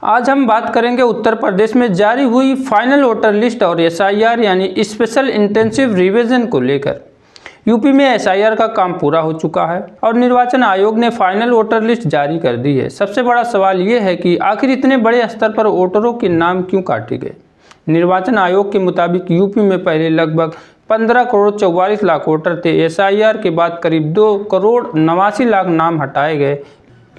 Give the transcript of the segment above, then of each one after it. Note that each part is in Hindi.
आज हम बात करेंगे उत्तर प्रदेश में जारी हुई फाइनल वोटर लिस्ट और एसआईआर यानी स्पेशल इंटेंसिव रिवीजन को लेकर। यूपी में एसआईआर का काम पूरा हो चुका है और निर्वाचन आयोग ने फाइनल वोटर लिस्ट जारी कर दी है। सबसे बड़ा सवाल ये है कि आखिर इतने बड़े स्तर पर वोटरों के नाम क्यों काटे गए। निर्वाचन आयोग के मुताबिक यूपी में पहले लगभग 15 करोड़ 44 लाख वोटर थे। एसआईआर के बाद करीब 2 करोड़ 89 लाख नाम हटाए गए,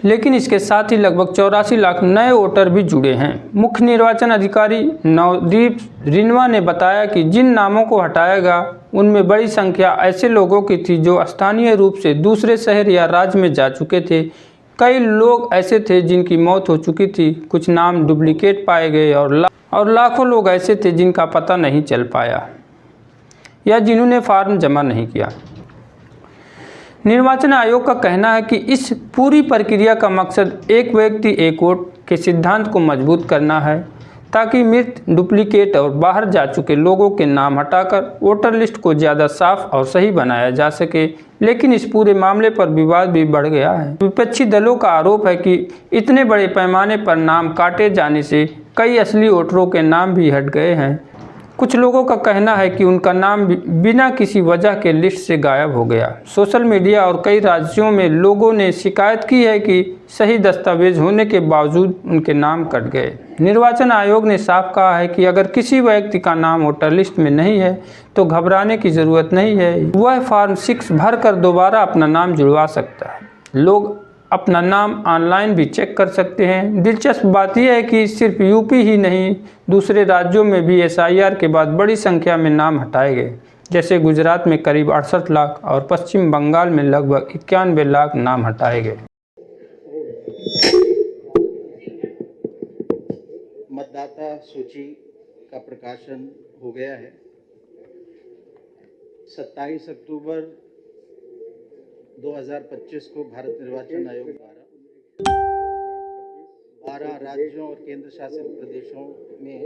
लेकिन इसके साथ ही लगभग 84 लाख नए वोटर भी जुड़े हैं। मुख्य निर्वाचन अधिकारी नवदीप रिनवा ने बताया कि जिन नामों को हटाया गया उनमें बड़ी संख्या ऐसे लोगों की थी जो स्थानीय रूप से दूसरे शहर या राज्य में जा चुके थे। कई लोग ऐसे थे जिनकी मौत हो चुकी थी, कुछ नाम डुप्लीकेट पाए गए और लाखों लोग ऐसे थे जिनका पता नहीं चल पाया या जिन्होंने फॉर्म जमा नहीं किया। निर्वाचन आयोग का कहना है कि इस पूरी प्रक्रिया का मकसद एक व्यक्ति एक वोट के सिद्धांत को मजबूत करना है, ताकि मृत, डुप्लीकेट और बाहर जा चुके लोगों के नाम हटाकर वोटर लिस्ट को ज़्यादा साफ और सही बनाया जा सके। लेकिन इस पूरे मामले पर विवाद भी बढ़ गया है। विपक्षी दलों का आरोप है कि इतने बड़े पैमाने पर नाम काटे जाने से कई असली वोटरों के नाम भी हट गए हैं। कुछ लोगों का कहना है कि उनका नाम बिना किसी वजह के लिस्ट से गायब हो गया। सोशल मीडिया और कई राज्यों में लोगों ने शिकायत की है कि सही दस्तावेज होने के बावजूद उनके नाम कट गए। निर्वाचन आयोग ने साफ कहा है कि अगर किसी व्यक्ति का नाम वोटर लिस्ट में नहीं है तो घबराने की ज़रूरत नहीं है। वह फॉर्म 6 भरकर दोबारा अपना नाम जुड़वा सकता है। लोग अपना नाम ऑनलाइन भी चेक कर सकते हैं। दिलचस्प बात यह है कि सिर्फ यूपी ही नहीं, दूसरे राज्यों में भी एसआईआर के बाद बड़ी संख्या में नाम हटाए गए। जैसे गुजरात में करीब 68 लाख और पश्चिम बंगाल में लगभग 91 लाख नाम हटाए गए। मतदाता सूची का प्रकाशन हो गया है। 27 अक्टूबर 2025 को भारत निर्वाचन आयोग द्वारा 12 राज्यों और केंद्र शासित प्रदेशों में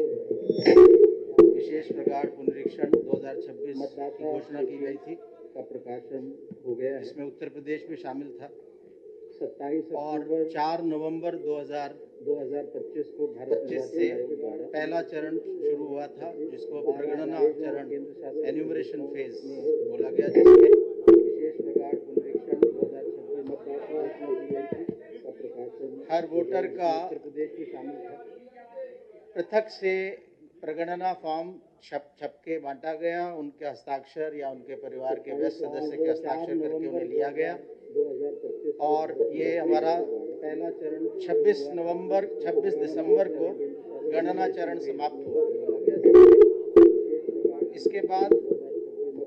विशेष प्रगाढ़ पुनरीक्षण 2026 की घोषणा की गई थी का प्रकाशन हो गया है। इसमें उत्तर प्रदेश भी शामिल था। 27 और 4 नवंबर 2025 को भारत से पहला चरण शुरू हुआ था, जिसको प्रगणना चरण एन्यूमरेशन फेज बोला गया, जिसमें विशेष प्रगाढ़ पुनरीक्षण 2026 का प्रकाशन हर वोटर का उत्तर प्रदेश भी शामिल था। पृथक से प्रगणना फॉर्म छप के बांटा गया। उनके हस्ताक्षर या उनके परिवार के व्यस्त सदस्य के हस्ताक्षर करके उन्हें लिया गया और ये हमारा पहला चरण 26 दिसंबर को गणना चरण समाप्त हुआ। इसके बाद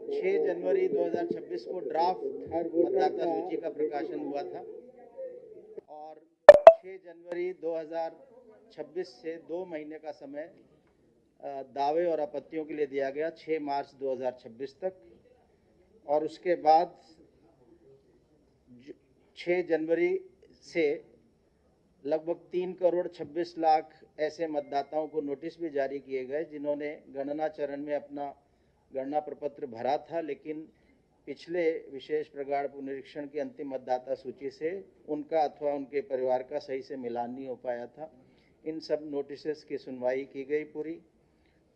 6 जनवरी 2026 को ड्राफ्ट मतदाता सूची का प्रकाशन हुआ था और 6 जनवरी 2026 से 2 महीने का समय दावे और आपत्तियों के लिए दिया गया, 6 मार्च 2026 तक। और उसके बाद 6 जनवरी से लगभग 3 करोड़ 26 लाख ऐसे मतदाताओं को नोटिस भी जारी किए गए जिन्होंने गणना चरण में अपना गणना प्रपत्र भरा था, लेकिन पिछले विशेष प्रगाढ़ पुनरीक्षण की अंतिम मतदाता सूची से उनका अथवा उनके परिवार का सही से मिलान नहीं हो पाया था। इन सब नोटिसेस की सुनवाई की गई पूरी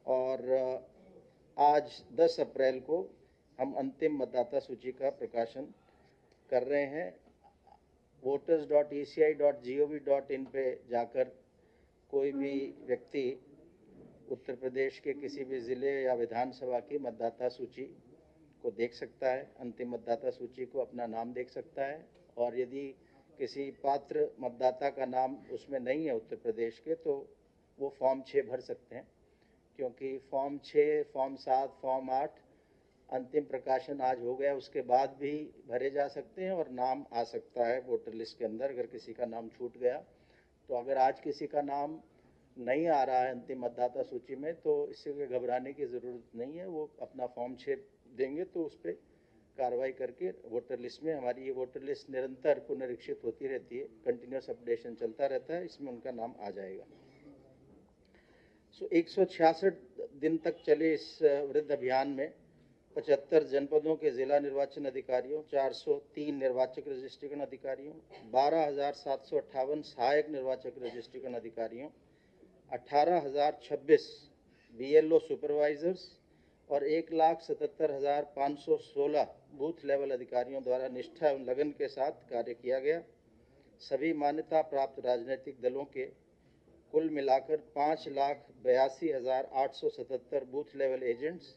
और आज 10 अप्रैल को हम अंतिम मतदाता सूची का प्रकाशन कर रहे हैं। voters.eci.gov.in पे जाकर कोई भी व्यक्ति उत्तर प्रदेश के किसी भी ज़िले या विधानसभा की मतदाता सूची को देख सकता है, अंतिम मतदाता सूची को अपना नाम देख सकता है। और यदि किसी पात्र मतदाता का नाम उसमें नहीं है उत्तर प्रदेश के, तो वो फॉर्म 6 भर सकते हैं, क्योंकि फॉर्म 6, फॉर्म 7, फॉर्म 8 अंतिम प्रकाशन आज हो गया, उसके बाद भी भरे जा सकते हैं और नाम आ सकता है वोटर लिस्ट के अंदर। अगर किसी का नाम छूट गया तो अगर आज किसी का नाम नहीं आ रहा है अंतिम मतदाता सूची में, तो इससे घबराने की ज़रूरत नहीं है। वो अपना फॉर्म 6 देंगे तो उस पर कार्रवाई करके वोटर लिस्ट में, हमारी ये वोटर लिस्ट निरंतर पुनरीक्षित होती रहती है, कंटिन्यूस अपडेशन चलता रहता है, इसमें उनका नाम आ जाएगा। 166 दिन तक चले इस वृद्ध अभियान में 75 जनपदों के जिला निर्वाचन अधिकारियों, 403 निर्वाचक रजिस्ट्रेशन अधिकारियों, 12,758 सहायक निर्वाचक रजिस्ट्रेशन अधिकारियों, 18,026 BLO सुपरवाइजर्स और 1,77,516 बूथ लेवल अधिकारियों द्वारा निष्ठा एवं लगन के साथ कार्य किया गया। सभी मान्यता प्राप्त राजनीतिक दलों के कुल मिलाकर 5,82,877 बूथ लेवल एजेंट्स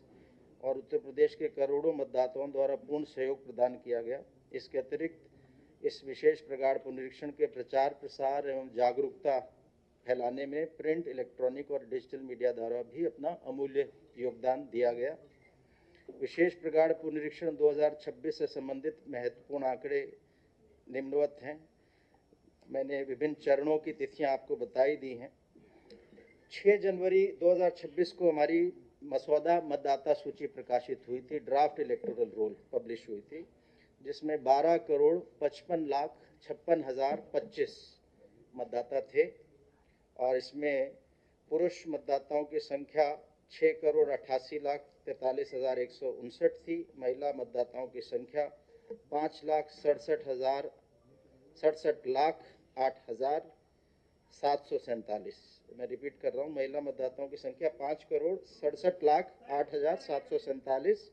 और उत्तर प्रदेश के करोड़ों मतदाताओं द्वारा पूर्ण सहयोग प्रदान किया गया। इसके अतिरिक्त इस विशेष प्रगाढ़ पुनरीक्षण के प्रचार प्रसार एवं जागरूकता फैलाने में प्रिंट, इलेक्ट्रॉनिक और डिजिटल मीडिया द्वारा भी अपना अमूल्य योगदान दिया गया। विशेष प्रगाढ़ पुनरीक्षण 2026 से संबंधित महत्वपूर्ण आंकड़े निम्नवत हैं। मैंने विभिन्न चरणों की तिथियां आपको बताई दी हैं। 6 जनवरी 2026 को हमारी मसौदा मतदाता सूची प्रकाशित हुई थी, ड्राफ्ट इलेक्टोरल रोल पब्लिश हुई थी, जिसमें 12,55,56,025 मतदाता थे और इसमें पुरुष मतदाताओं की संख्या 6,88,43,159 थी। महिला मतदाताओं की संख्या 5,67,08,747। मैं रिपीट कर रहा हूँ, महिला मतदाताओं की संख्या 5,67,08,747,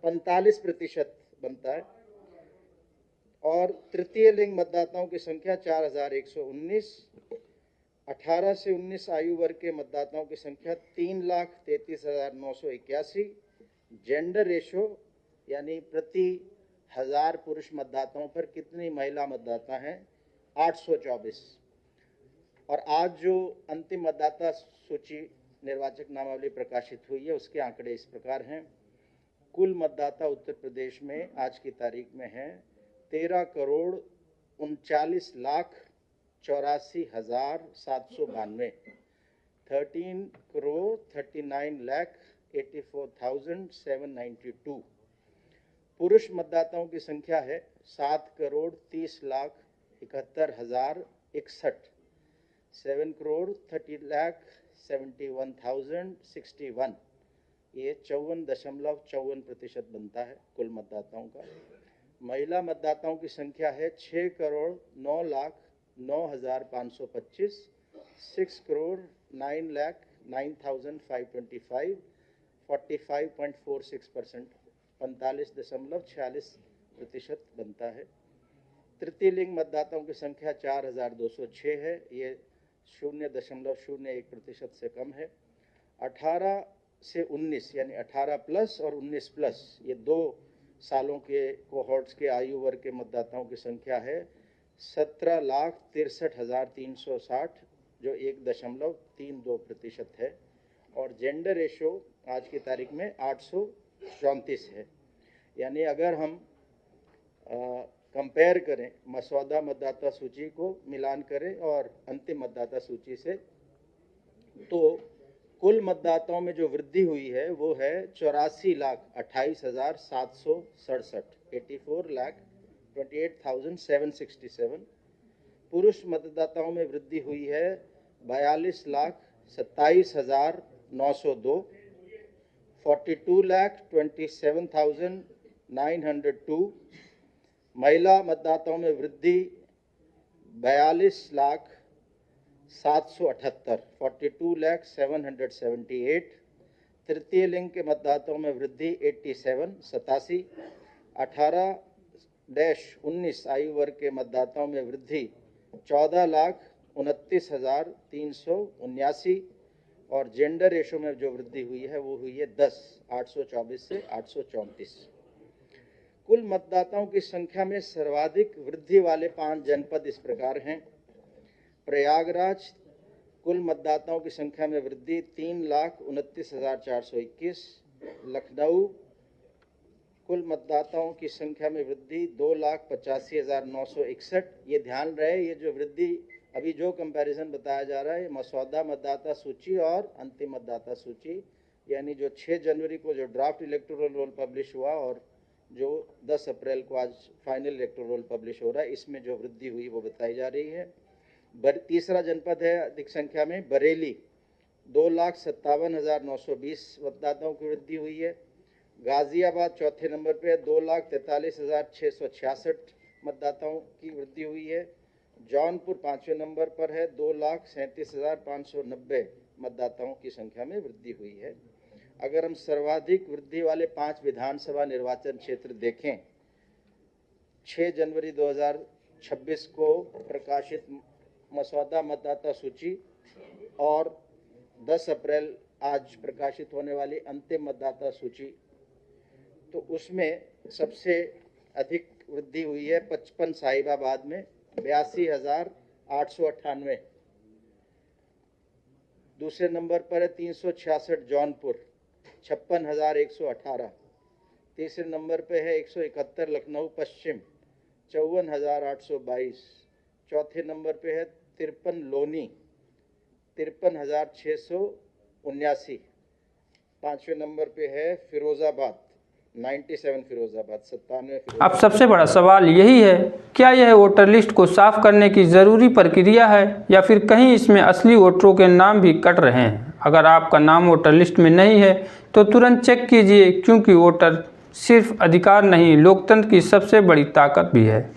45% बनता है। और तृतीय लिंग मतदाताओं की संख्या 4,119। 18 से 19 आयु वर्ग के मतदाताओं की संख्या 3,33,981। जेंडर रेशो यानी प्रति 1000 पुरुष मतदाताओं पर कितनी महिला मतदाता हैं, 824। और आज जो अंतिम मतदाता सूची निर्वाचक नामावली प्रकाशित हुई है उसके आंकड़े इस प्रकार हैं। कुल मतदाता उत्तर प्रदेश में आज की तारीख में हैं 13,84,792। 13,39,84,792। पुरुष मतदाताओं की संख्या है 7,30,71,061। 7,30,71,061। ये 54.54% बनता है कुल मतदाताओं का। महिला मतदाताओं की संख्या है 6,09,09,525। 6,09,09,525। 45.46%, 45.46% बनता है। तृतीय लिंग मतदाताओं की संख्या 4,206 है, ये 0.01% से कम है। 18 से 19 यानी 18 प्लस और 19 प्लस ये 2 सालों के कोहॉर्ट्स के आयु वर्ग के मतदाताओं की संख्या है 17,63,360, जो 1.32% है। और जेंडर रेशो आज की तारीख में 834 है। यानी अगर हम कंपेयर करें, मसौदा मतदाता सूची को मिलान करें और अंतिम मतदाता सूची से, तो कुल मतदाताओं में जो वृद्धि हुई है वो है 84,28,767, 84,28,767। पुरुष मतदाताओं में वृद्धि हुई है 42,27,902, 42,27,902। महिला मतदाताओं में वृद्धि 42,07,78, 42,07,78। तृतीय लिंग के मतदाताओं में वृद्धि 87, 18-19 आयु वर्ग के मतदाताओं में वृद्धि 14,29,379। और जेंडर रेशो में जो वृद्धि हुई है वो हुई है 10, 824 से 834। कुल मतदाताओं की संख्या में सर्वाधिक वृद्धि वाले 5 जनपद इस प्रकार हैं। प्रयागराज, कुल मतदाताओं की संख्या में वृद्धि 3,29,421। लखनऊ, कुल मतदाताओं की संख्या में वृद्धि 2,85,961। ये ध्यान रहे, ये जो वृद्धि अभी जो कंपैरिजन बताया जा रहा है, मसौदा मतदाता सूची और अंतिम मतदाता सूची, यानी जो 6 जनवरी को जो ड्राफ्ट इलेक्टोरल रोल पब्लिश हुआ और जो 10 अप्रैल को आज फाइनल इलेक्टोरल रोल पब्लिश हो रहा है, इसमें जो वृद्धि हुई वो बताई जा रही है। तीसरा जनपद है अधिक संख्या में बरेली, 2,57,920 मतदाताओं की वृद्धि हुई है। गाजियाबाद चौथे नंबर पे है, 2,43,666 मतदाताओं की वृद्धि हुई है। जौनपुर पांचवें नंबर पर है, 2,37,590 मतदाताओं की संख्या में वृद्धि हुई है। अगर हम सर्वाधिक वृद्धि वाले 5 विधानसभा निर्वाचन क्षेत्र देखें, 6 जनवरी 2026 को प्रकाशित मसौदा मतदाता सूची और 10 अप्रैल आज प्रकाशित होने वाली अंतिम मतदाता सूची, तो उसमें सबसे अधिक वृद्धि हुई है 55 साहिबाबाद में 82,898। दूसरे नंबर पर है 366 जौनपुर 56,118। तीसरे नंबर पे है 171 लखनऊ पश्चिम 54,822। चौथे नंबर पे है 53 लोनी 53,679। पांचवें नंबर पे है फिरोजाबाद 97 फिरोजाबाद 97। अब सबसे बड़ा सवाल यही है, क्या यह वोटर लिस्ट को साफ करने की ज़रूरी प्रक्रिया है या फिर कहीं इसमें असली वोटरों के नाम भी कट रहे हैं। अगर आपका नाम वोटर लिस्ट में नहीं है तो तुरंत चेक कीजिए, क्योंकि वोटर सिर्फ अधिकार नहीं, लोकतंत्र की सबसे बड़ी ताकत भी है।